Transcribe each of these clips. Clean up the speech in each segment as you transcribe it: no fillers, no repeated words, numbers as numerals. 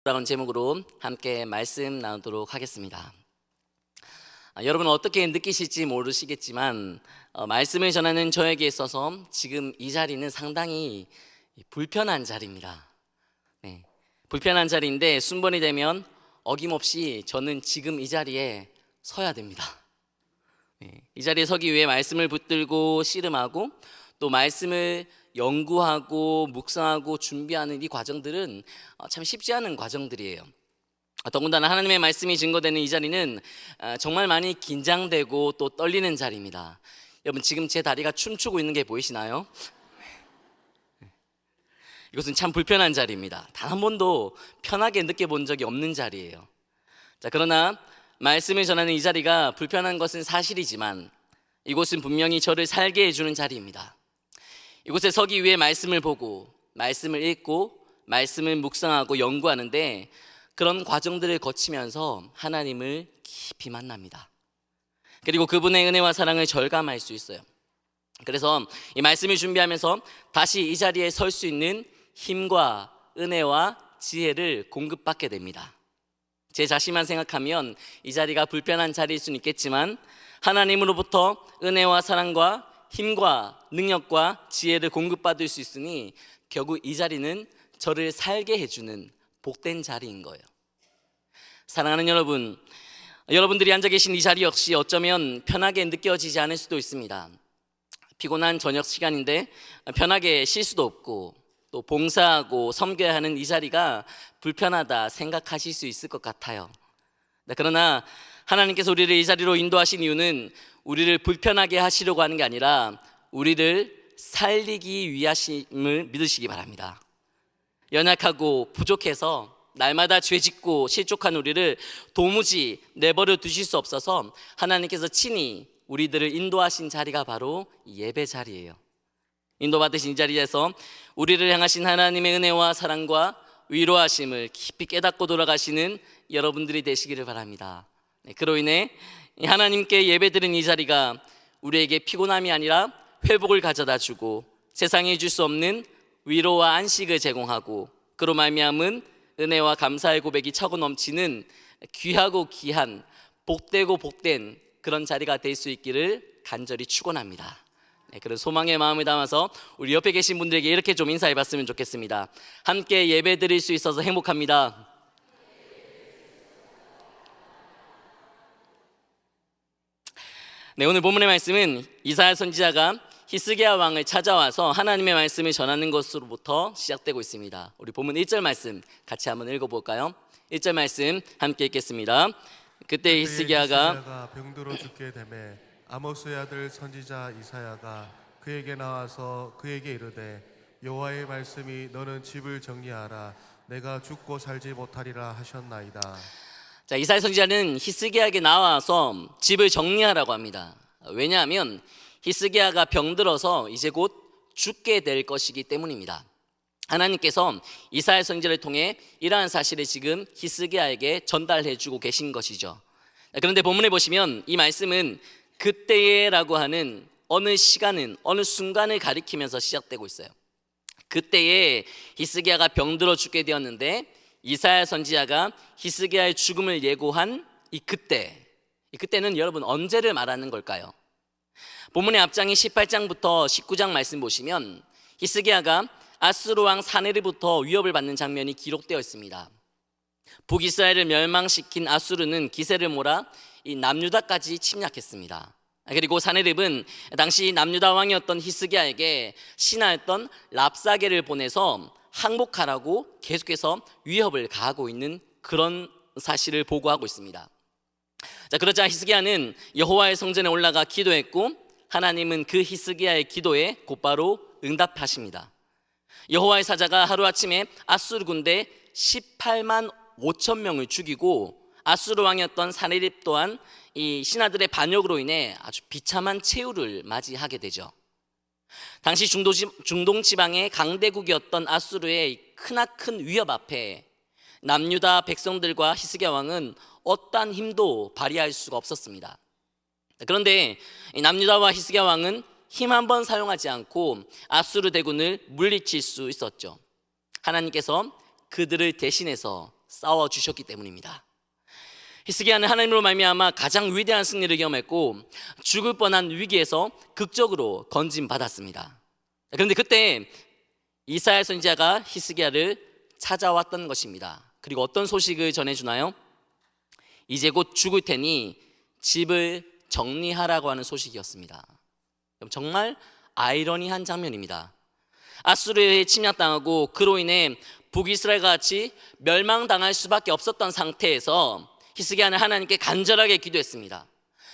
라는 제목으로 함께 말씀 나누도록 하겠습니다. 여러분은 어떻게 느끼실지 모르시겠지만 말씀을 전하는 저에게 있어서 지금 이 자리는 상당히 불편한 자리입니다. 네, 불편한 자리인데 순번이 되면 어김없이 저는 지금 이 자리에 서야 됩니다. 네, 이 자리에 서기 위해 말씀을 붙들고 씨름하고 또 말씀을 연구하고 묵상하고 준비하는 이 과정들은 참 쉽지 않은 과정들이에요. 더군다나 하나님의 말씀이 증거되는 이 자리는 정말 많이 긴장되고 또 떨리는 자리입니다. 여러분, 지금 제 다리가 춤추고 있는 게 보이시나요? 이것은 참 불편한 자리입니다. 단 한 번도 편하게 느껴본 적이 없는 자리예요. 그러나 말씀을 전하는 이 자리가 불편한 것은 사실이지만 이곳은 분명히 저를 살게 해주는 자리입니다. 이곳에 서기 위해 말씀을 보고 말씀을 읽고 말씀을 묵상하고 연구하는데 그런 과정들을 거치면서 하나님을 깊이 만납니다. 그리고 그분의 은혜와 사랑을 절감할 수 있어요. 그래서 이 말씀을 준비하면서 다시 이 자리에 설 수 있는 힘과 은혜와 지혜를 공급받게 됩니다. 제 자신만 생각하면 이 자리가 불편한 자리일 수는 있겠지만 하나님으로부터 은혜와 사랑과 힘과 능력과 지혜를 공급받을 수 있으니 결국 이 자리는 저를 살게 해주는 복된 자리인 거예요. 사랑하는 여러분, 여러분들이 앉아 계신 이 자리 역시 어쩌면 편하게 느껴지지 않을 수도 있습니다. 피곤한 저녁 시간인데 편하게 쉴 수도 없고 또 봉사하고 섬겨야 하는 이 자리가 불편하다 생각하실 수 있을 것 같아요. 그러나 하나님께서 우리를 이 자리로 인도하신 이유는 우리를 불편하게 하시려고 하는 게 아니라 우리를 살리기 위하심을 믿으시기 바랍니다. 연약하고 부족해서 날마다 죄짓고 실족한 우리를 도무지 내버려 두실 수 없어서 하나님께서 친히 우리들을 인도하신 자리가 바로 예배 자리예요. 인도받으신 이 자리에서 우리를 향하신 하나님의 은혜와 사랑과 위로하심을 깊이 깨닫고 돌아가시는 여러분들이 되시기를 바랍니다. 그로 인해 하나님께 예배드린 이 자리가 우리에게 피곤함이 아니라 회복을 가져다 주고 세상에 줄 수 없는 위로와 안식을 제공하고 그로 말미암은 은혜와 감사의 고백이 차고 넘치는 귀하고 귀한 복되고 복된 그런 자리가 될 수 있기를 간절히 축원합니다. 그런 소망의 마음을 담아서 우리 옆에 계신 분들에게 이렇게 좀 인사해 봤으면 좋겠습니다. 함께 예배 드릴 수 있어서 행복합니다. 오늘 본문의 말씀은 이사야 선지자가 히스기야 왕을 찾아와서 하나님의 말씀을 전하는 것으로부터 시작되고 있습니다. 우리 본문 1절 말씀 같이 한번 읽어볼까요? 1절 말씀 함께 읽겠습니다. 그때 히스기야가 병들어 죽게 되매 아모스의 아들 선지자 이사야가 그에게 나와서 그에게 이르되 여호와의 말씀이 너는 집을 정리하라 내가 죽고 살지 못하리라 하셨나이다. 이사야 선지자는 히스기야에게 나와서 집을 정리하라고 합니다. 왜냐하면 히스기야가 병들어서 이제 곧 죽게 될 것이기 때문입니다. 하나님께서 이사야 선지자를 통해 이러한 사실을 지금 히스기야에게 전달해 주고 계신 것이죠. 그런데 본문에 보시면 이 말씀은 그때에라고 하는 어느 시간은 어느 순간을 가리키면서 시작되고 있어요. 그때에 히스기야가 병들어 죽게 되었는데 이사야 선지자가 히스기야의 죽음을 예고한 이 그때는 여러분 언제를 말하는 걸까요? 본문의 앞장이 18장부터 19장 말씀 보시면 히스기야가 아수르 왕 사네립부터 위협을 받는 장면이 기록되어 있습니다. 북이스라엘을 멸망시킨 아수르는 기세를 몰아 이 남유다까지 침략했습니다. 그리고 사네립은 당시 남유다 왕이었던 히스기야에게 신하였던 랍사게를 보내서 항복하라고 계속해서 위협을 가하고 있는 그런 사실을 보고하고 있습니다. 그러자 히스기야는 여호와의 성전에 올라가 기도했고 하나님은 그 히스기야의 기도에 곧바로 응답하십니다. 여호와의 사자가 하루아침에 아수르 군대 18만 5천 명을 죽이고 아수르 왕이었던 사네립 또한 이 신하들의 반역으로 인해 아주 비참한 최후를 맞이하게 되죠. 당시 중동 지방의 강대국이었던 아수르의 크나큰 위협 앞에 남유다 백성들과 히스기야 왕은 어떠한 힘도 발휘할 수가 없었습니다. 그런데 남유다와 히스기야 왕은 힘 한 번 사용하지 않고 아수르 대군을 물리칠 수 있었죠. 하나님께서 그들을 대신해서 싸워주셨기 때문입니다. 히스기야는 하나님으로 말미암아 가장 위대한 승리를 경험했고 죽을 뻔한 위기에서 극적으로 건짐받았습니다. 그런데 그때 이사야 선지자가 히스기야를 찾아왔던 것입니다. 그리고 어떤 소식을 전해주나요? 이제 곧 죽을 테니 집을 정리하라고 하는 소식이었습니다. 정말 아이러니한 장면입니다. 아수르에 침략당하고 그로 인해 북이스라엘과 같이 멸망당할 수밖에 없었던 상태에서 히스기야는 하나님께 간절하게 기도했습니다.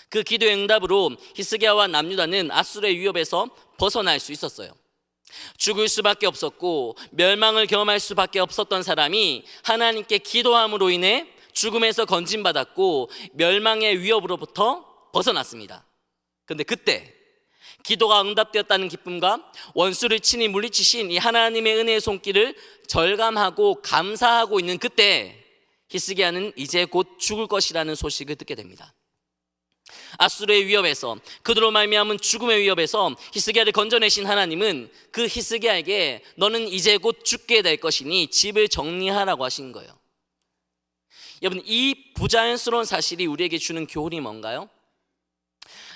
그 기도의 응답으로 히스기야와 남유다는 아수르의 위협에서 벗어날 수 있었어요. 죽을 수밖에 없었고 멸망을 경험할 수밖에 없었던 사람이 하나님께 기도함으로 인해 죽음에서 건짐받았고 멸망의 위협으로부터 벗어났습니다. 그런데 그때 기도가 응답되었다는 기쁨과 원수를 친히 물리치신 이 하나님의 은혜의 손길을 절감하고 감사하고 있는 그때 히스기야는 이제 곧 죽을 것이라는 소식을 듣게 됩니다. 아수르의 위협에서, 그들로 말미암은 죽음의 위협에서 히스기야를 건져내신 하나님은 그 히스기야에게 너는 이제 곧 죽게 될 것이니 집을 정리하라고 하신 거예요. 여러분, 이 부자연스러운 사실이 우리에게 주는 교훈이 뭔가요?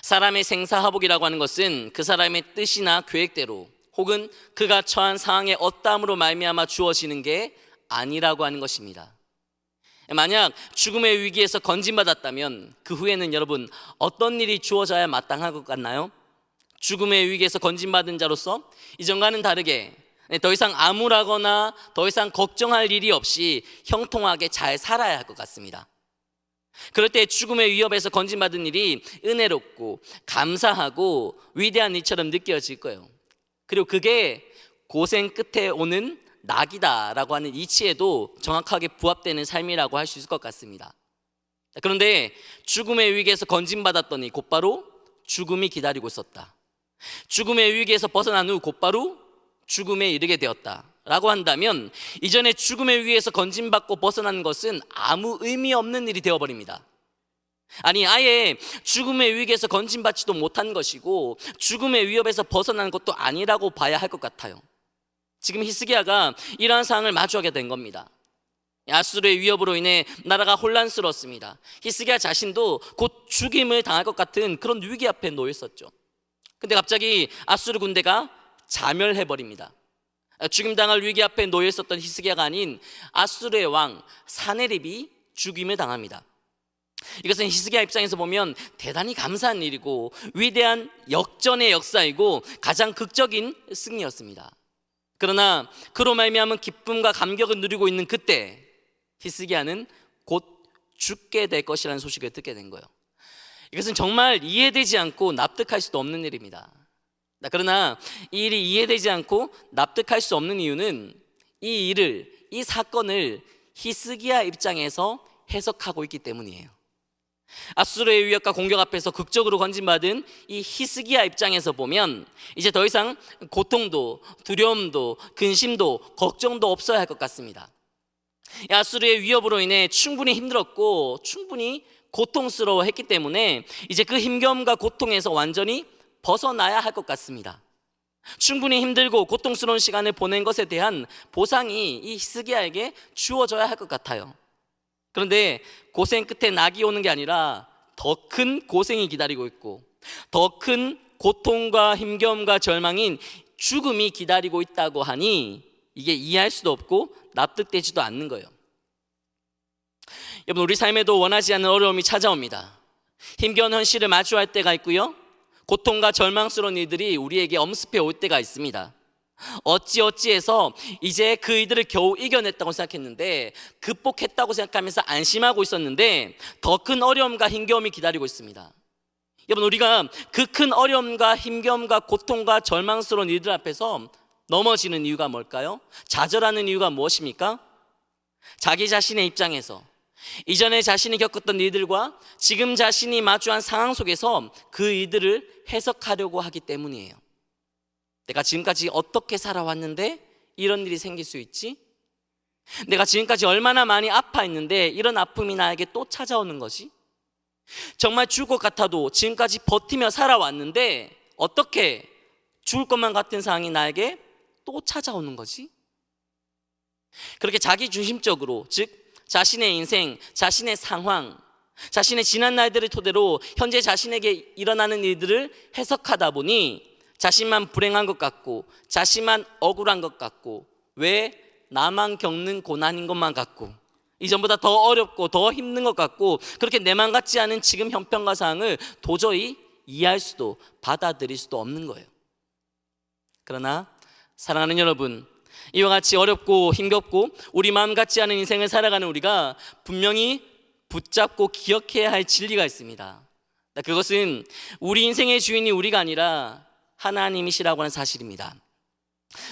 사람의 생사화복이라고 하는 것은 그 사람의 뜻이나 계획대로 혹은 그가 처한 상황의 어떠함으로 말미암아 주어지는 게 아니라고 하는 것입니다. 만약 죽음의 위기에서 건짐받았다면 그 후에는 여러분 어떤 일이 주어져야 마땅할 것 같나요? 죽음의 위기에서 건짐받은 자로서 이전과는 다르게 더 이상 암울하거나 더 이상 걱정할 일이 없이 형통하게 잘 살아야 할 것 같습니다. 그럴 때 죽음의 위협에서 건짐받은 일이 은혜롭고 감사하고 위대한 일처럼 느껴질 거예요. 그리고 그게 고생 끝에 오는 낙이다라고 하는 이치에도 정확하게 부합되는 삶이라고 할 수 있을 것 같습니다. 그런데 죽음의 위기에서 건짐받았더니 곧바로 죽음이 기다리고 있었다. 죽음의 위기에서 벗어난 후 곧바로 죽음에 이르게 되었다라고 한다면 이전에 죽음의 위기에서 건짐받고 벗어난 것은 아무 의미 없는 일이 되어버립니다. 아니, 아예 죽음의 위기에서 건짐받지도 못한 것이고 죽음의 위협에서 벗어난 것도 아니라고 봐야 할 것 같아요. 지금 히스기야가 이러한 상황을 마주하게 된 겁니다. 아수르의 위협으로 인해 나라가 혼란스러웠습니다. 히스기야 자신도 곧 죽임을 당할 것 같은 그런 위기 앞에 놓여 있었죠. 근데 갑자기 아수르 군대가 자멸해버립니다. 죽임당할 위기 앞에 놓여 있었던 히스기야가 아닌 아수르의 왕 사네립이 죽임을 당합니다. 이것은 히스기야 입장에서 보면 대단히 감사한 일이고 위대한 역전의 역사이고 가장 극적인 승리였습니다. 그러나 그로 말미암은 기쁨과 감격을 누리고 있는 그때 히스기야는 곧 죽게 될 것이라는 소식을 듣게 된 거예요. 이것은 정말 이해되지 않고 납득할 수도 없는 일입니다. 그러나 이 일이 이해되지 않고 납득할 수 없는 이유는 이 사건을 히스기야 입장에서 해석하고 있기 때문이에요. 아수르의 위협과 공격 앞에서 극적으로 건짐받은 이 히스기야 입장에서 보면 이제 더 이상 고통도 두려움도 근심도 걱정도 없어야 할 것 같습니다. 아수르의 위협으로 인해 충분히 힘들었고 충분히 고통스러워했기 때문에 이제 그 힘겨움과 고통에서 완전히 벗어나야 할 것 같습니다. 충분히 힘들고 고통스러운 시간을 보낸 것에 대한 보상이 이 히스기야에게 주어져야 할 것 같아요. 그런데 고생 끝에 낙이 오는 게 아니라 더 큰 고생이 기다리고 있고 더 큰 고통과 힘겨움과 절망인 죽음이 기다리고 있다고 하니 이게 이해할 수도 없고 납득되지도 않는 거예요. 여러분, 우리 삶에도 원하지 않는 어려움이 찾아옵니다. 힘겨운 현실을 마주할 때가 있고요, 고통과 절망스러운 일들이 우리에게 엄습해 올 때가 있습니다. 어찌해서 이제 그 일들을 겨우 이겨냈다고 생각했는데 극복했다고 생각하면서 안심하고 있었는데 더 큰 어려움과 힘겨움이 기다리고 있습니다. 여러분, 우리가 그 큰 어려움과 힘겨움과 고통과 절망스러운 일들 앞에서 넘어지는 이유가 뭘까요? 좌절하는 이유가 무엇입니까? 자기 자신의 입장에서 이전에 자신이 겪었던 일들과 지금 자신이 마주한 상황 속에서 그 일들을 해석하려고 하기 때문이에요. 내가 지금까지 어떻게 살아왔는데 이런 일이 생길 수 있지? 내가 지금까지 얼마나 많이 아파했는데 이런 아픔이 나에게 또 찾아오는 거지? 정말 죽을 것 같아도 지금까지 버티며 살아왔는데 어떻게 죽을 것만 같은 상황이 나에게 또 찾아오는 거지? 그렇게 자기 중심적으로, 즉 자신의 인생, 자신의 상황, 자신의 지난 날들을 토대로 현재 자신에게 일어나는 일들을 해석하다 보니 자신만 불행한 것 같고, 자신만 억울한 것 같고, 왜 나만 겪는 고난인 것만 같고, 이전보다 더 어렵고 더 힘든 것 같고, 그렇게 내만 같지 않은 지금 형편과 상황을 도저히 이해할 수도 받아들일 수도 없는 거예요. 그러나 사랑하는 여러분, 이와 같이 어렵고 힘겹고 우리 마음 같지 않은 인생을 살아가는 우리가 분명히 붙잡고 기억해야 할 진리가 있습니다. 그것은 우리 인생의 주인이 우리가 아니라 하나님이시라고 하는 사실입니다.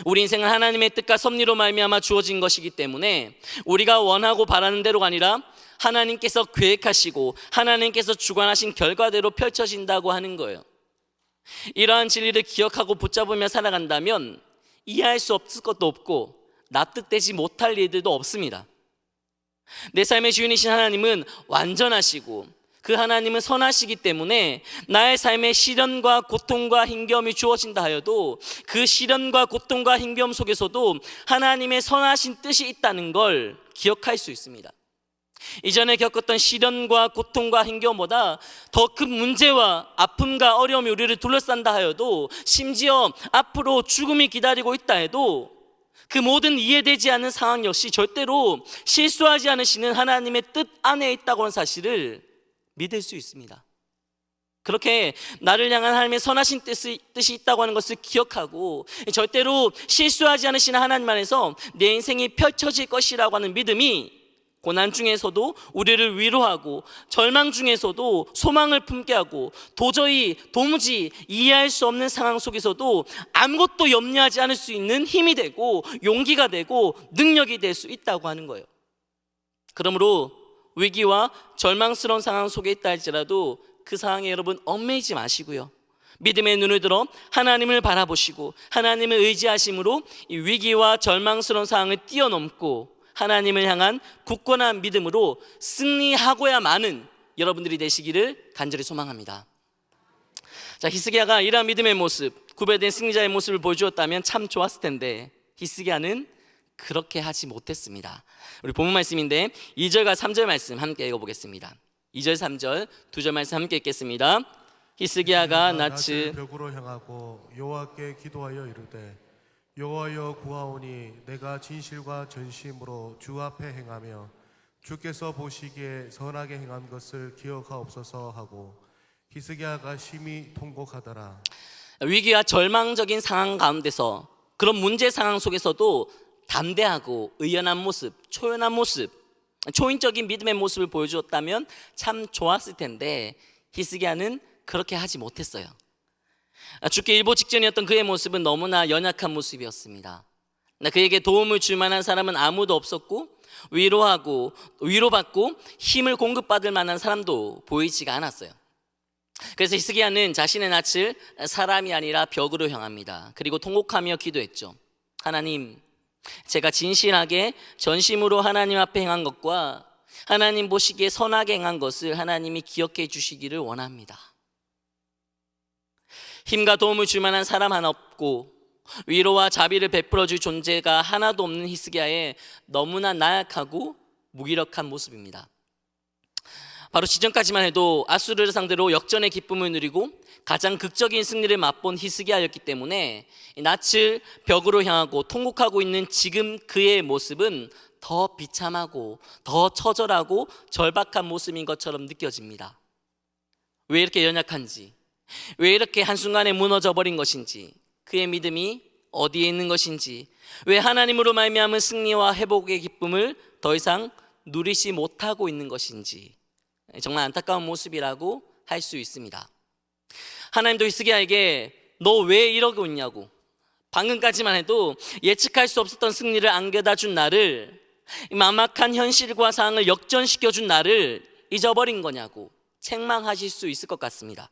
우리 인생은 하나님의 뜻과 섭리로 말미암아 주어진 것이기 때문에 우리가 원하고 바라는 대로가 아니라 하나님께서 계획하시고 하나님께서 주관하신 결과대로 펼쳐진다고 하는 거예요. 이러한 진리를 기억하고 붙잡으며 살아간다면 이해할 수 없을 것도 없고 납득되지 못할 일들도 없습니다. 내 삶의 주인이신 하나님은 완전하시고 그 하나님은 선하시기 때문에 나의 삶에 시련과 고통과 힘겨움이 주어진다 하여도 그 시련과 고통과 힘겨움 속에서도 하나님의 선하신 뜻이 있다는 걸 기억할 수 있습니다. 이전에 겪었던 시련과 고통과 힘겨움보다 더 큰 문제와 아픔과 어려움이 우리를 둘러싼다 하여도, 심지어 앞으로 죽음이 기다리고 있다 해도 그 모든 이해되지 않는 상황 역시 절대로 실수하지 않으시는 하나님의 뜻 안에 있다고 하는 사실을 믿을 수 있습니다. 그렇게 나를 향한 하나님의 선하신 뜻이 있다고 하는 것을 기억하고 절대로 실수하지 않으시는 하나님 안에서 내 인생이 펼쳐질 것이라고 하는 믿음이 고난 중에서도 우리를 위로하고 절망 중에서도 소망을 품게 하고 도무지 이해할 수 없는 상황 속에서도 아무것도 염려하지 않을 수 있는 힘이 되고 용기가 되고 능력이 될 수 있다고 하는 거예요. 그러므로 위기와 절망스러운 상황 속에 있다 할지라도 그 상황에 여러분 얽매이지 마시고요, 믿음의 눈을 들어 하나님을 바라보시고 하나님을 의지하심으로 이 위기와 절망스러운 상황을 뛰어넘고 하나님을 향한 굳건한 믿음으로 승리하고야만은 여러분들이 되시기를 간절히 소망합니다. 자, 히스기야가 이러한 믿음의 모습, 구별된 승리자의 모습을 보여주었다면 참 좋았을 텐데 히스기야는 그렇게 하지 못했습니다. 우리 본문 말씀인데 2절과 3절 말씀 함께 읽어보겠습니다. 2절 3절 두 절 말씀 함께 읽겠습니다. 히스기야가 낯을 벽으로 향하고 여호와께 기도하여 이르되 여호와여 구하오니 내가 진실과 전심으로 주 앞에 행하며 주께서 보시기에 선하게 행한 것을 기억하옵소서 하고 히스기야가 심히 통곡하더라. 위기와 절망적인 상황 가운데서, 그런 문제 상황 속에서도 담대하고 의연한 모습, 초연한 모습, 초인적인 믿음의 모습을 보여주었다면 참 좋았을 텐데 히스기야는 그렇게 하지 못했어요. 죽기 일보 직전이었던 그의 모습은 너무나 연약한 모습이었습니다. 그에게 도움을 줄 만한 사람은 아무도 없었고 위로받고 힘을 공급받을 만한 사람도 보이지가 않았어요. 그래서 히스기야는 자신의 낯을 사람이 아니라 벽으로 향합니다. 그리고 통곡하며 기도했죠. 하나님, 제가 진실하게 전심으로 하나님 앞에 행한 것과 하나님 보시기에 선하게 행한 것을 하나님이 기억해 주시기를 원합니다. 힘과 도움을 줄 만한 사람 하나 없고 위로와 자비를 베풀어 줄 존재가 하나도 없는 히스기야의 너무나 나약하고 무기력한 모습입니다. 바로 지금까지만 해도 아수르를 상대로 역전의 기쁨을 누리고 가장 극적인 승리를 맛본 히스기야였기 때문에 낯을 벽으로 향하고 통곡하고 있는 지금 그의 모습은 더 비참하고 더 처절하고 절박한 모습인 것처럼 느껴집니다. 왜 이렇게 연약한지, 왜 이렇게 한순간에 무너져 버린 것인지, 그의 믿음이 어디에 있는 것인지, 왜 하나님으로 말미암은 승리와 회복의 기쁨을 더 이상 누리지 못하고 있는 것인지, 정말 안타까운 모습이라고 할 수 있습니다. 하나님도 히스기야에게 너 왜 이러고 있냐고, 방금까지만 해도 예측할 수 없었던 승리를 안겨다 준 나를, 막막한 현실과 상황을 역전시켜 준 나를 잊어버린 거냐고 책망하실 수 있을 것 같습니다.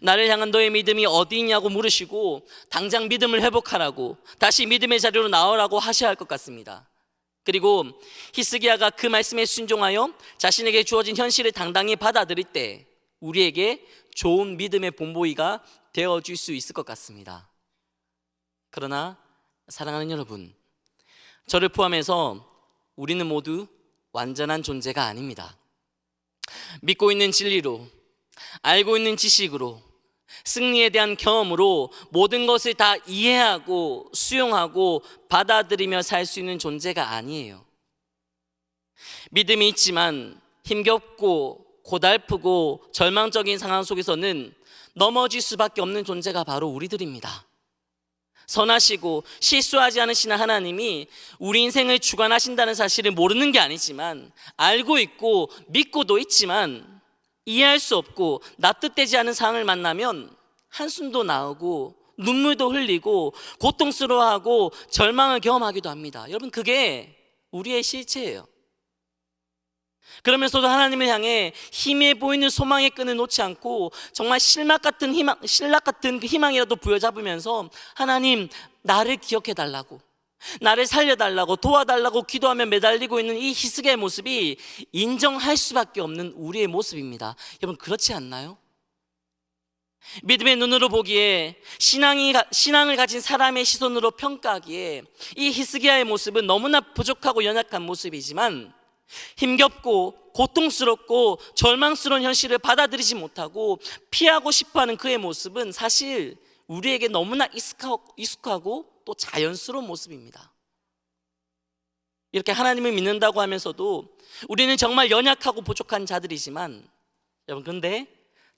나를 향한 너의 믿음이 어디 있냐고 물으시고 당장 믿음을 회복하라고, 다시 믿음의 자리로 나오라고 하셔야 할 것 같습니다. 그리고 히스기야가 그 말씀에 순종하여 자신에게 주어진 현실을 당당히 받아들일 때 우리에게 좋은 믿음의 본보기가 되어줄 수 있을 것 같습니다. 그러나 사랑하는 여러분, 저를 포함해서 우리는 모두 완전한 존재가 아닙니다. 믿고 있는 진리로, 알고 있는 지식으로, 승리에 대한 경험으로 모든 것을 다 이해하고 수용하고 받아들이며 살 수 있는 존재가 아니에요. 믿음이 있지만 힘겹고 고달프고 절망적인 상황 속에서는 넘어질 수밖에 없는 존재가 바로 우리들입니다. 선하시고 실수하지 않으시는 하나님이 우리 인생을 주관하신다는 사실을 모르는 게 아니지만, 알고 있고 믿고도 있지만 이해할 수 없고 납득되지 않은 상황을 만나면 한숨도 나오고 눈물도 흘리고 고통스러워하고 절망을 경험하기도 합니다. 여러분, 그게 우리의 실체예요. 그러면서도 하나님을 향해 희미해 보이는 소망의 끈을 놓지 않고 정말 신락 같은 그 희망이라도 부여잡으면서 하나님, 나를 기억해 달라고, 나를 살려달라고, 도와달라고 기도하며 매달리고 있는 이 히스기야의 모습이 인정할 수밖에 없는 우리의 모습입니다. 여러분, 그렇지 않나요? 믿음의 눈으로 보기에, 신앙을 가진 사람의 시선으로 평가하기에 이 히스기야의 모습은 너무나 부족하고 연약한 모습이지만, 힘겹고 고통스럽고 절망스러운 현실을 받아들이지 못하고 피하고 싶어하는 그의 모습은 사실 우리에게 너무나 익숙하고 또 자연스러운 모습입니다. 이렇게 하나님을 믿는다고 하면서도 우리는 정말 연약하고 부족한 자들이지만, 여러분, 근데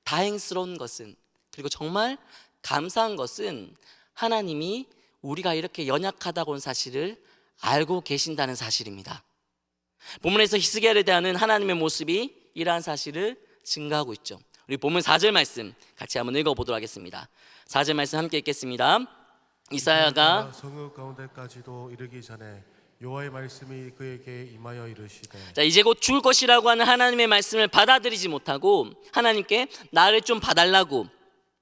다행스러운 것은, 그리고 정말 감사한 것은 하나님이 우리가 이렇게 연약하다고는 사실을 알고 계신다는 사실입니다. 본문에서 히스기야를 대하는 하나님의 모습이 이러한 사실을 증가하고 있죠. 우리 본문 4절 말씀 같이 한번 읽어보도록 하겠습니다. 4절 말씀 함께 읽겠습니다. 이사야가 성읍 가운데까지도 이르기 전에 여호와의 말씀이 그에게 임하여 이르시되, 자, 이제 곧 죽을 것이라고 하는 하나님의 말씀을 받아들이지 못하고 하나님께 나를 좀 봐달라고,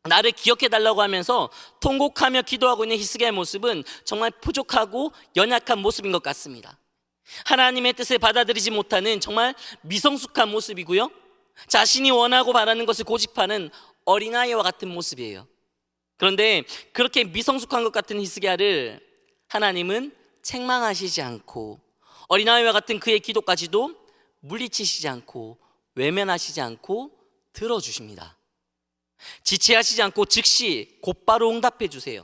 나를 기억해 달라고 하면서 통곡하며 기도하고 있는 히스기야의 모습은 정말 부족하고 연약한 모습인 것 같습니다. 하나님의 뜻을 받아들이지 못하는 정말 미성숙한 모습이고요, 자신이 원하고 바라는 것을 고집하는 어린아이와 같은 모습이에요. 그런데 그렇게 미성숙한 것 같은 히스기야를 하나님은 책망하시지 않고 어린아이와 같은 그의 기도까지도 물리치시지 않고 외면하시지 않고 들어주십니다. 지체하시지 않고 즉시 곧바로 응답해 주세요.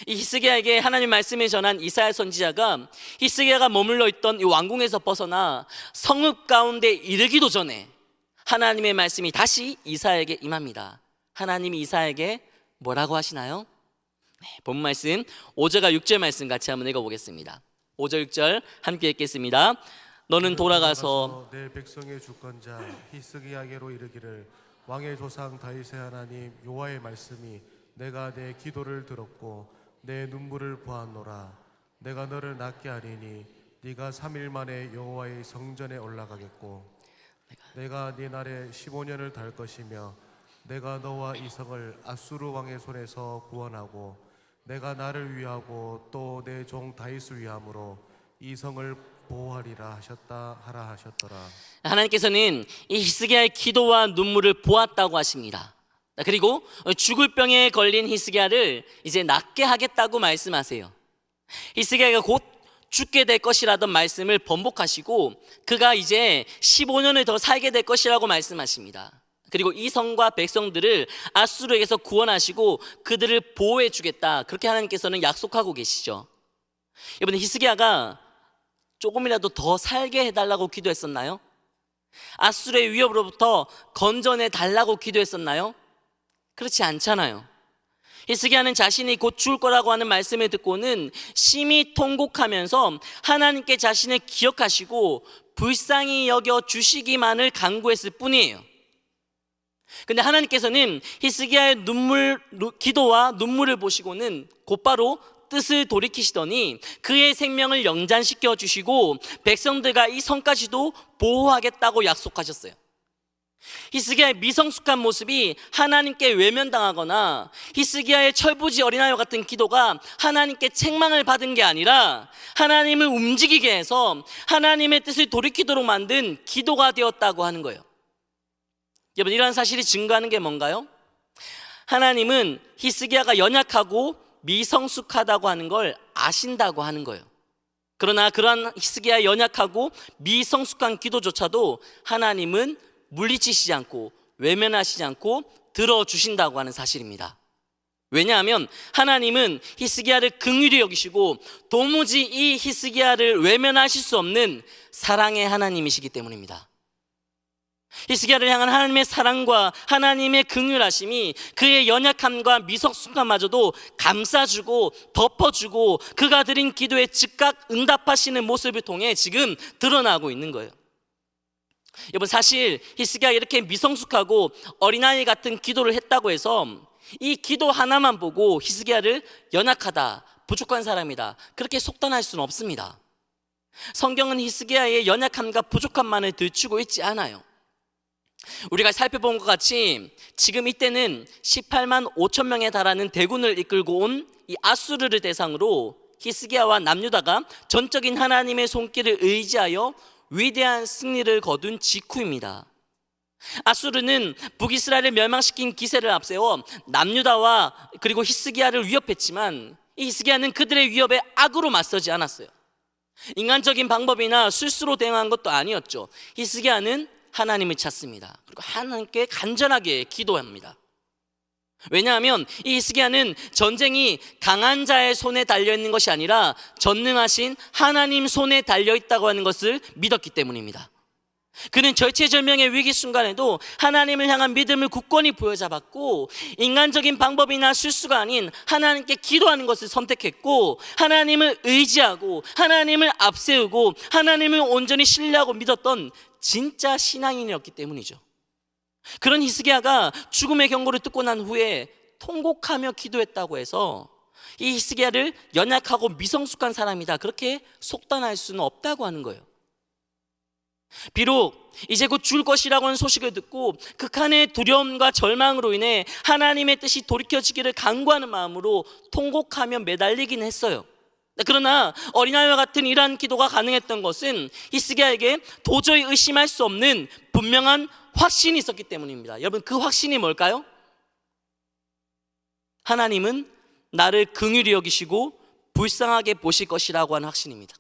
이 히스기야에게 하나님 말씀을 전한 이사야 선지자가 히스기야가 머물러 있던 이 왕궁에서 벗어나 성읍 가운데 이르기도 전에 하나님의 말씀이 다시 이사야에게 임합니다. 하나님이 이사야에게 뭐라고 하시나요? 본 말씀 5절과 6절 말씀 같이 한번 읽어보겠습니다. 5절 6절 함께 읽겠습니다. 너는 돌아가서 내 백성의 주권자 히스기야에게로 이르기를, 왕의 조상 다윗의 하나님 여호와의 말씀이 내가 내 기도를 들었고 내 눈물을 보았노라. 내가 너를 낫게 하리니 네가 3일 만에 여호와의 성전에 올라가겠고 내가 네 날에 15년을 달 것이며 내가 너와 이 성을 아수르 왕의 손에서 구원하고 내가 나를 위하고 또 내 종 다윗을 위함으로 이 성을 보호하리라 하라 하셨더라. 하나님께서는 이 히스기야의 기도와 눈물을 보았다고 하십니다. 그리고 죽을 병에 걸린 히스기야를 이제 낫게 하겠다고 말씀하세요. 히스기야가 곧 죽게 될 것이라던 말씀을 번복하시고 그가 이제 15년을 더 살게 될 것이라고 말씀하십니다. 그리고 이 성과 백성들을 아수르에게서 구원하시고 그들을 보호해 주겠다, 그렇게 하나님께서는 약속하고 계시죠. 여러분, 히스기야가 조금이라도 더 살게 해달라고 기도했었나요? 아수르의 위협으로부터 건져내 달라고 기도했었나요? 그렇지 않잖아요. 히스기야는 자신이 곧 죽을 거라고 하는 말씀을 듣고는 심히 통곡하면서 하나님께 자신을 기억하시고 불쌍히 여겨 주시기만을 간구했을 뿐이에요. 근데 하나님께서는 히스기야의 기도와 눈물을 보시고는 곧바로 뜻을 돌이키시더니 그의 생명을 영장시켜 주시고 백성들과 이 성까지도 보호하겠다고 약속하셨어요. 히스기야의 미성숙한 모습이 하나님께 외면당하거나 히스기야의 철부지 어린아이와 같은 기도가 하나님께 책망을 받은 게 아니라 하나님을 움직이게 해서 하나님의 뜻을 돌이키도록 만든 기도가 되었다고 하는 거예요. 여러분, 이러한 사실이 증거하는 게 뭔가요? 하나님은 히스기야가 연약하고 미성숙하다고 하는 걸 아신다고 하는 거예요. 그러나 그러한 히스기야의 연약하고 미성숙한 기도조차도 하나님은 물리치시지 않고 외면하시지 않고 들어주신다고 하는 사실입니다. 왜냐하면 하나님은 히스기야를 긍휼히 여기시고 도무지 이 히스기야를 외면하실 수 없는 사랑의 하나님이시기 때문입니다. 히스기야를 향한 하나님의 사랑과 하나님의 긍휼하심이 그의 연약함과 미성숙함마저도 감싸주고 덮어주고 그가 드린 기도에 즉각 응답하시는 모습을 통해 지금 드러나고 있는 거예요. 여러분, 사실 히스기야가 이렇게 미성숙하고 어린아이 같은 기도를 했다고 해서 이 기도 하나만 보고 히스기야를 연약하다, 부족한 사람이다, 그렇게 속단할 수는 없습니다. 성경은 히스기야의 연약함과 부족함만을 들추고 있지 않아요. 우리가 살펴본 것 같이 지금 이때는 18만 5천 명에 달하는 대군을 이끌고 온 이 아수르를 대상으로 히스기야와 남유다가 전적인 하나님의 손길을 의지하여 위대한 승리를 거둔 직후입니다. 아수르는 북이스라엘을 멸망시킨 기세를 앞세워 남유다와 그리고 히스기야를 위협했지만 이 히스기야는 그들의 위협에 악으로 맞서지 않았어요. 인간적인 방법이나 술수로 대응한 것도 아니었죠. 히스기야는 하나님을 찾습니다. 그리고 하나님께 간절하게 기도합니다. 왜냐하면 이 히스기야는 전쟁이 강한 자의 손에 달려있는 것이 아니라 전능하신 하나님 손에 달려있다고 하는 것을 믿었기 때문입니다. 그는 절체절명의 위기 순간에도 하나님을 향한 믿음을 굳건히 부여잡았고 인간적인 방법이나 실수가 아닌 하나님께 기도하는 것을 선택했고 하나님을 의지하고 하나님을 앞세우고 하나님을 온전히 신뢰하고 믿었던 진짜 신앙인이었기 때문이죠. 그런 히스기야가 죽음의 경고를 듣고 난 후에 통곡하며 기도했다고 해서 이 히스기야를 연약하고 미성숙한 사람이다, 그렇게 속단할 수는 없다고 하는 거예요. 비록 이제 곧 죽을 것이라고 하는 소식을 듣고 극한의 두려움과 절망으로 인해 하나님의 뜻이 돌이켜지기를 간구하는 마음으로 통곡하며 매달리긴 했어요. 그러나 어린아이와 같은 이러한 기도가 가능했던 것은 히스기야에게 도저히 의심할 수 없는 분명한 확신이 있었기 때문입니다. 여러분, 그 확신이 뭘까요? 하나님은 나를 긍휼히 여기시고 불쌍하게 보실 것이라고 하는 확신입니다.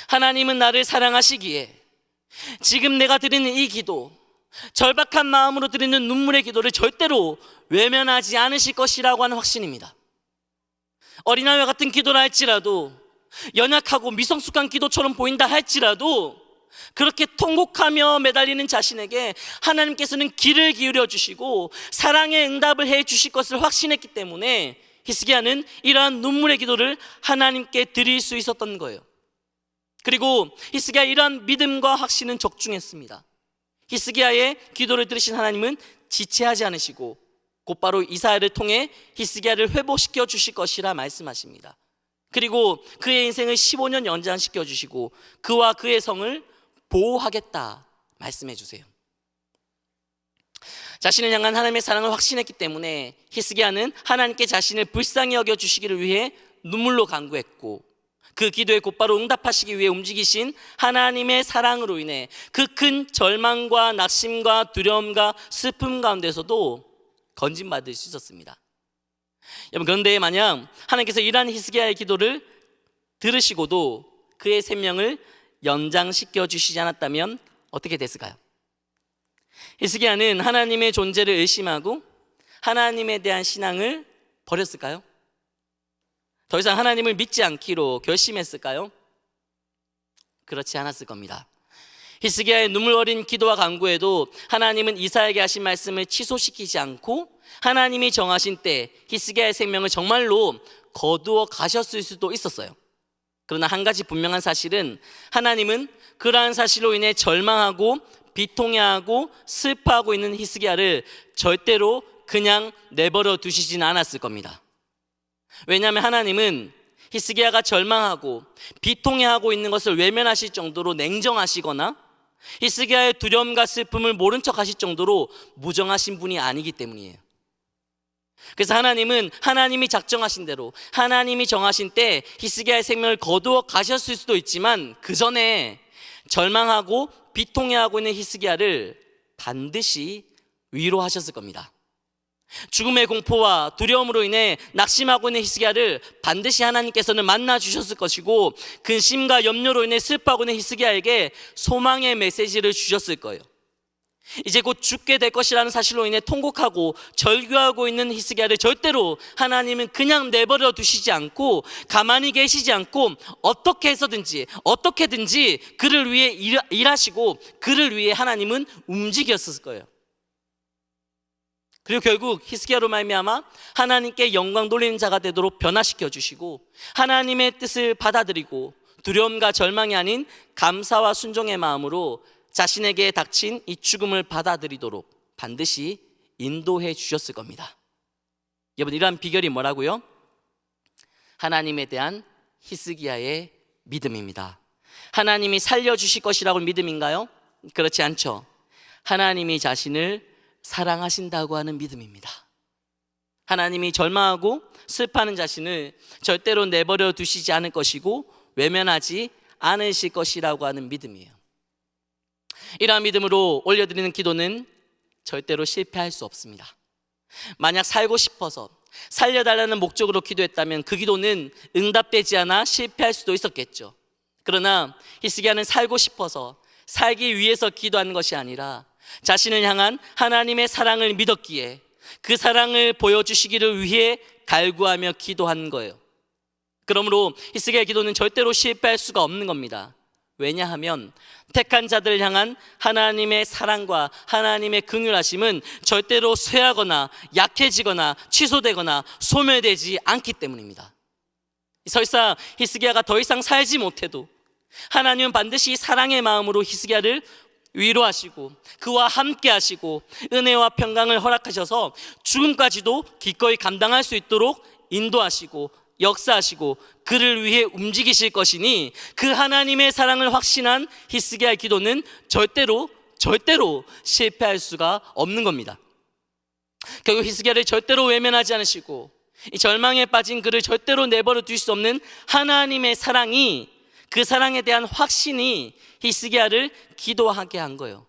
하나님은 나를 사랑하시기에 지금 내가 드리는 이 기도, 절박한 마음으로 드리는 눈물의 기도를 절대로 외면하지 않으실 것이라고 하는 확신입니다. 어린아이와 같은 기도라 할지라도, 연약하고 미성숙한 기도처럼 보인다 할지라도 그렇게 통곡하며 매달리는 자신에게 하나님께서는 귀를 기울여 주시고 사랑의 응답을 해 주실 것을 확신했기 때문에 히스기야는 이러한 눈물의 기도를 하나님께 드릴 수 있었던 거예요. 그리고 히스기야의 이러한 믿음과 확신은 적중했습니다. 히스기야의 기도를 들으신 하나님은 지체하지 않으시고 곧바로 이사야를 통해 히스기야를 회복시켜 주실 것이라 말씀하십니다. 그리고 그의 인생을 15년 연장시켜 주시고 그와 그의 성을 보호하겠다 말씀해 주세요. 자신을 향한 하나님의 사랑을 확신했기 때문에 히스기야는 하나님께 자신을 불쌍히 여겨 주시기를 위해 눈물로 간구했고 그 기도에 곧바로 응답하시기 위해 움직이신 하나님의 사랑으로 인해 그 큰 절망과 낙심과 두려움과 슬픔 가운데서도 건진받을 수 있었습니다. 여러분, 그런데 만약 하나님께서 이러한 히스기야의 기도를 들으시고도 그의 생명을 연장시켜 주시지 않았다면 어떻게 됐을까요? 히스기야는 하나님의 존재를 의심하고 하나님에 대한 신앙을 버렸을까요? 더 이상 하나님을 믿지 않기로 결심했을까요? 그렇지 않았을 겁니다. 히스기야의 눈물 어린 기도와 간구에도 하나님은 이사야에게 하신 말씀을 취소시키지 않고 하나님이 정하신 때 히스기야의 생명을 정말로 거두어 가셨을 수도 있었어요. 그러나 한 가지 분명한 사실은 하나님은 그러한 사실로 인해 절망하고 비통해하고 슬퍼하고 있는 히스기야를 절대로 그냥 내버려 두시진 않았을 겁니다. 왜냐하면 하나님은 히스기야가 절망하고 비통해하고 있는 것을 외면하실 정도로 냉정하시거나 히스기야의 두려움과 슬픔을 모른 척 하실 정도로 무정하신 분이 아니기 때문이에요. 그래서 하나님은 하나님이 작정하신 대로 하나님이 정하신 때 히스기야의 생명을 거두어 가셨을 수도 있지만 그 전에 절망하고 비통해하고 있는 히스기야를 반드시 위로하셨을 겁니다. 죽음의 공포와 두려움으로 인해 낙심하고 있는 히스기야를 반드시 하나님께서는 만나 주셨을 것이고, 근심과 염려로 인해 슬퍼하고 있는 히스기야에게 소망의 메시지를 주셨을 거예요. 이제 곧 죽게 될 것이라는 사실로 인해 통곡하고 절규하고 있는 히스기야를 절대로 하나님은 그냥 내버려 두시지 않고, 가만히 계시지 않고 어떻게 해서든지 어떻게든지 그를 위해 일하시고 그를 위해 하나님은 움직였을 거예요. 그리고 결국 히스기야로 말미암아 하나님께 영광 돌리는 자가 되도록 변화시켜 주시고, 하나님의 뜻을 받아들이고 두려움과 절망이 아닌 감사와 순종의 마음으로 자신에게 닥친 이 죽음을 받아들이도록 반드시 인도해 주셨을 겁니다. 여러분, 이러한 비결이 뭐라고요? 하나님에 대한 히스기야의 믿음입니다. 하나님이 살려주실 것이라고 믿음인가요? 그렇지 않죠. 하나님이 자신을 사랑하신다고 하는 믿음입니다. 하나님이 절망하고 슬퍼하는 자신을 절대로 내버려 두시지 않을 것이고 외면하지 않으실 것이라고 하는 믿음이에요. 이러한 믿음으로 올려드리는 기도는 절대로 실패할 수 없습니다. 만약 살고 싶어서 살려달라는 목적으로 기도했다면 그 기도는 응답되지 않아 실패할 수도 있었겠죠. 그러나 히스기야는 살고 싶어서 살기 위해서 기도한 것이 아니라 자신을 향한 하나님의 사랑을 믿었기에 그 사랑을 보여주시기를 위해 갈구하며 기도한 거예요. 그러므로 히스기야의 기도는 절대로 실패할 수가 없는 겁니다. 왜냐하면 택한 자들을 향한 하나님의 사랑과 하나님의 긍휼하심은 절대로 쇠하거나 약해지거나 취소되거나 소멸되지 않기 때문입니다. 설사 히스기야가 더 이상 살지 못해도 하나님은 반드시 사랑의 마음으로 히스기야를 위로하시고 그와 함께 하시고 은혜와 평강을 허락하셔서 죽음까지도 기꺼이 감당할 수 있도록 인도하시고 역사하시고 그를 위해 움직이실 것이니, 그 하나님의 사랑을 확신한 히스기야의 기도는 절대로 실패할 수가 없는 겁니다. 결국 히스기야를 절대로 외면하지 않으시고 이 절망에 빠진 그를 절대로 내버려 둘 수 없는 하나님의 사랑이, 그 사랑에 대한 확신이 히스기야를 기도하게 한 거예요.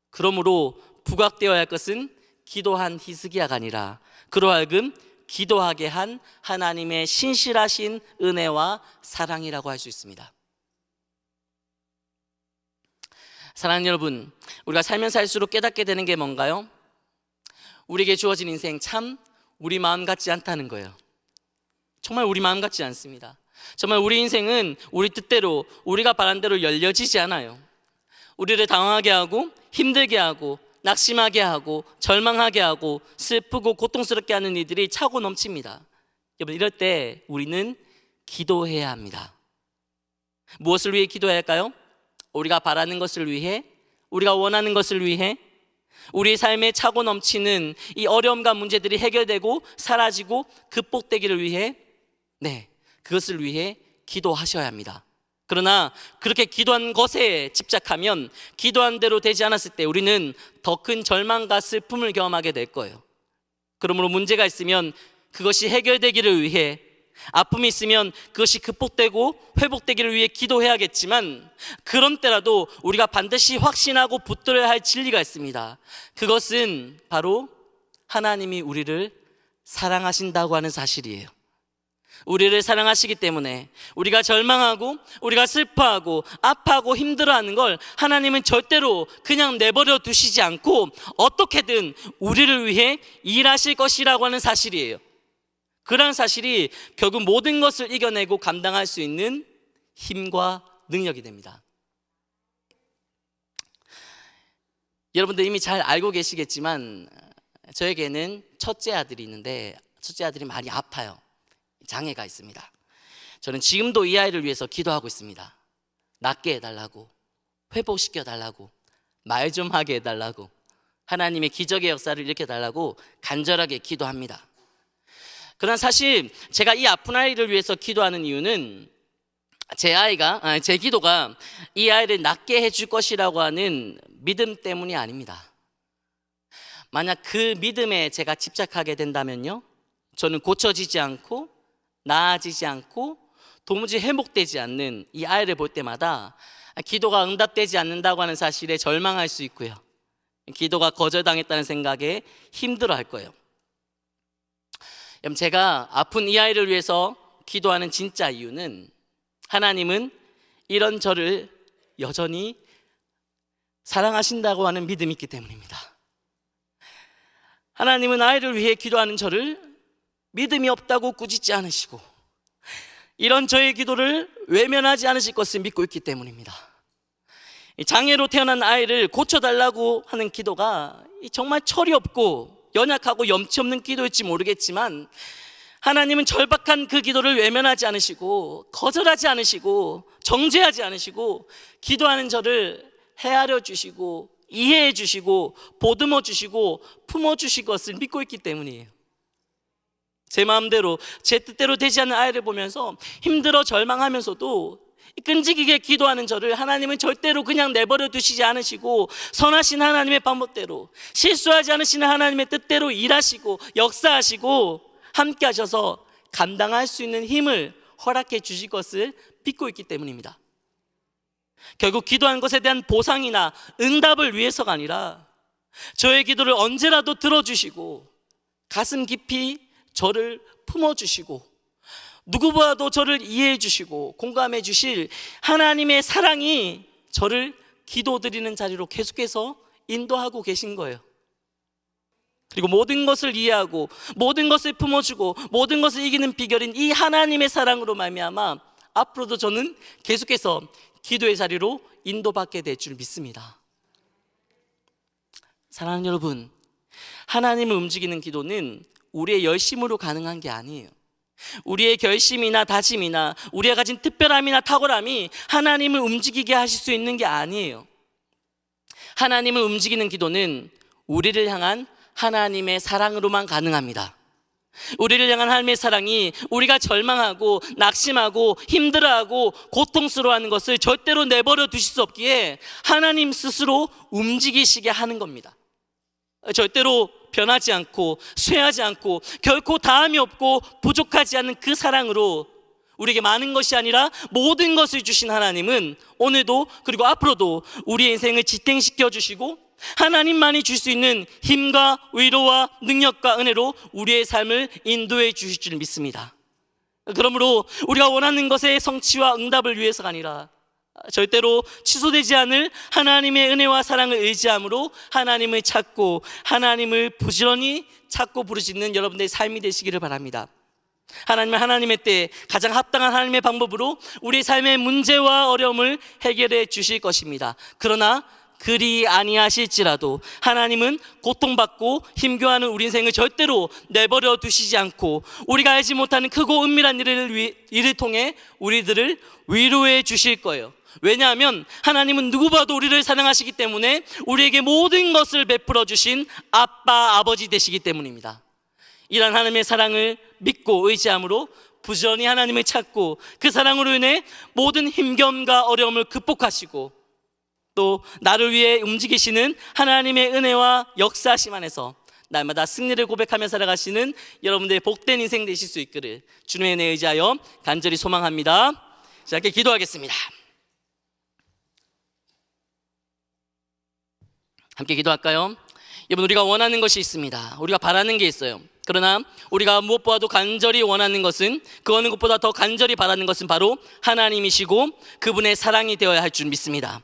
그러므로 부각되어야 할 것은 기도한 히스기야가 아니라 그로 하여금 기도하게 한 하나님의 신실하신 은혜와 사랑이라고 할 수 있습니다. 사랑하는 여러분, 우리가 살면서 살수록 깨닫게 되는 게 뭔가요? 우리에게 주어진 인생 참 우리 마음 같지 않다는 거예요. 정말 우리 마음 같지 않습니다. 정말 우리 인생은 우리 뜻대로, 우리가 바란 대로 열려지지 않아요. 우리를 당황하게 하고 힘들게 하고 낙심하게 하고 절망하게 하고 슬프고 고통스럽게 하는 이들이 차고 넘칩니다. 여러분, 이럴 때 우리는 기도해야 합니다. 무엇을 위해 기도해야 할까요? 우리가 바라는 것을 위해, 우리가 원하는 것을 위해, 우리 삶에 차고 넘치는 이 어려움과 문제들이 해결되고 사라지고 극복되기를 위해, 그것을 위해 기도하셔야 합니다. 그러나 그렇게 기도한 것에 집착하면 기도한 대로 되지 않았을 때 우리는 더 큰 절망과 슬픔을 경험하게 될 거예요. 그러므로 문제가 있으면 그것이 해결되기를 위해, 아픔이 있으면 그것이 극복되고 회복되기를 위해 기도해야겠지만, 그런 때라도 우리가 반드시 확신하고 붙들어야 할 진리가 있습니다. 그것은 바로 하나님이 우리를 사랑하신다고 하는 사실이에요. 우리를 사랑하시기 때문에 우리가 절망하고 우리가 슬퍼하고 아파하고 힘들어하는 걸 하나님은 절대로 그냥 내버려 두시지 않고 어떻게든 우리를 위해 일하실 것이라고 하는 사실이에요. 그러한 사실이 결국 모든 것을 이겨내고 감당할 수 있는 힘과 능력이 됩니다. 여러분들 이미 잘 알고 계시겠지만 저에게는 첫째 아들이 있는데, 첫째 아들이 많이 아파요. 장애가 있습니다. 저는 지금도 이 아이를 위해서 기도하고 있습니다. 낫게 해달라고, 회복시켜 달라고, 말 좀 하게 해달라고, 하나님의 기적의 역사를 일으켜 달라고 간절하게 기도합니다. 그러나 사실 제가 이 아픈 아이를 위해서 기도하는 이유는 제 기도가 이 아이를 낫게 해줄 것이라고 하는 믿음 때문이 아닙니다. 만약 그 믿음에 제가 집착하게 된다면요, 저는 고쳐지지 않고 나아지지 않고 도무지 회복되지 않는 이 아이를 볼 때마다 기도가 응답되지 않는다고 하는 사실에 절망할 수 있고요, 기도가 거절당했다는 생각에 힘들어할 거예요. 여러분, 제가 아픈 이 아이를 위해서 기도하는 진짜 이유는 하나님은 이런 저를 여전히 사랑하신다고 하는 믿음이 있기 때문입니다. 하나님은 아이를 위해 기도하는 저를 믿음이 없다고 꾸짖지 않으시고 이런 저의 기도를 외면하지 않으실 것을 믿고 있기 때문입니다. 장애로 태어난 아이를 고쳐달라고 하는 기도가 정말 철이 없고 연약하고 염치 없는 기도일지 모르겠지만 하나님은 절박한 그 기도를 외면하지 않으시고 거절하지 않으시고 정죄하지 않으시고 기도하는 저를 헤아려 주시고 이해해 주시고 보듬어 주시고 품어 주실 것을 믿고 있기 때문이에요. 제 마음대로 제 뜻대로 되지 않는 아이를 보면서 힘들어 절망하면서도 끈질기게 기도하는 저를 하나님은 절대로 그냥 내버려 두시지 않으시고 선하신 하나님의 방법대로 실수하지 않으시는 하나님의 뜻대로 일하시고 역사하시고 함께 하셔서 감당할 수 있는 힘을 허락해 주실 것을 믿고 있기 때문입니다. 결국 기도한 것에 대한 보상이나 응답을 위해서가 아니라 저의 기도를 언제라도 들어주시고 가슴 깊이 저를 품어주시고 누구보다도 저를 이해해 주시고 공감해 주실 하나님의 사랑이 저를 기도드리는 자리로 계속해서 인도하고 계신 거예요. 그리고 모든 것을 이해하고 모든 것을 품어주고 모든 것을 이기는 비결인 이 하나님의 사랑으로 말미암아 앞으로도 저는 계속해서 기도의 자리로 인도받게 될 줄 믿습니다. 사랑하는 여러분, 하나님을 움직이는 기도는 우리의 열심으로 가능한 게 아니에요. 우리의 결심이나 다짐이나 우리가 가진 특별함이나 탁월함이 하나님을 움직이게 하실 수 있는 게 아니에요. 하나님을 움직이는 기도는 우리를 향한 하나님의 사랑으로만 가능합니다. 우리를 향한 하나님의 사랑이 우리가 절망하고 낙심하고 힘들어하고 고통스러워하는 것을 절대로 내버려 두실 수 없기에 하나님 스스로 움직이시게 하는 겁니다. 절대로 변하지 않고 쇠하지 않고 결코 다함이 없고 부족하지 않은 그 사랑으로 우리에게 많은 것이 아니라 모든 것을 주신 하나님은 오늘도 그리고 앞으로도 우리의 인생을 지탱시켜 주시고 하나님만이 줄 수 있는 힘과 위로와 능력과 은혜로 우리의 삶을 인도해 주실 줄 믿습니다. 그러므로 우리가 원하는 것의 성취와 응답을 위해서가 아니라 절대로 취소되지 않을 하나님의 은혜와 사랑을 의지함으로 하나님을 찾고 하나님을 부지런히 찾고 부르짖는 여러분들의 삶이 되시기를 바랍니다. 하나님은 하나님의 때에 가장 합당한 하나님의 방법으로 우리 삶의 문제와 어려움을 해결해 주실 것입니다. 그러나 그리 아니하실지라도 하나님은 고통받고 힘겨워하는 우리 인생을 절대로 내버려 두시지 않고 우리가 알지 못하는 크고 은밀한 일을 통해 우리들을 위로해 주실 거예요. 왜냐하면 하나님은 누구보다도 우리를 사랑하시기 때문에 우리에게 모든 것을 베풀어 주신 아빠, 아버지 되시기 때문입니다. 이런 하나님의 사랑을 믿고 의지함으로 부지런히 하나님을 찾고 그 사랑으로 인해 모든 힘겨움과 어려움을 극복하시고 또 나를 위해 움직이시는 하나님의 은혜와 역사하심 안에서 날마다 승리를 고백하며 살아가시는 여러분들의 복된 인생 되실 수 있기를 주님의 은혜에 의지하여 간절히 소망합니다. 자, 이렇게 기도하겠습니다. 함께 기도할까요? 여러분, 우리가 원하는 것이 있습니다. 우리가 바라는 게 있어요. 그러나 우리가 무엇보다도 간절히 원하는 것은 그 어느 것보다 더 간절히 바라는 것은 바로 하나님이시고 그분의 사랑이 되어야 할 줄 믿습니다.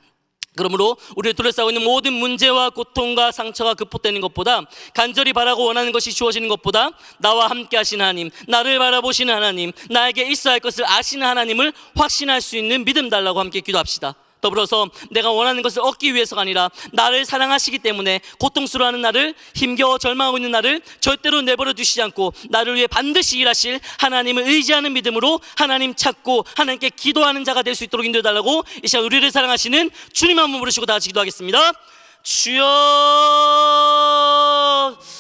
그러므로 우리를 둘러싸고 있는 모든 문제와 고통과 상처가 극복되는 것보다 간절히 바라고 원하는 것이 주어지는 것보다 나와 함께 하시는 하나님, 나를 바라보시는 하나님, 나에게 있어야 할 것을 아시는 하나님을 확신할 수 있는 믿음 달라고 함께 기도합시다. 더불어서 내가 원하는 것을 얻기 위해서가 아니라 나를 사랑하시기 때문에 고통스러워하는 나를, 힘겨워 절망하고 있는 나를 절대로 내버려 두시지 않고 나를 위해 반드시 일하실 하나님을 의지하는 믿음으로 하나님 찾고 하나님께 기도하는 자가 될 수 있도록 인도해달라고 이 시간 우리를 사랑하시는 주님 한번 부르시고 다 같이 기도하겠습니다. 주여.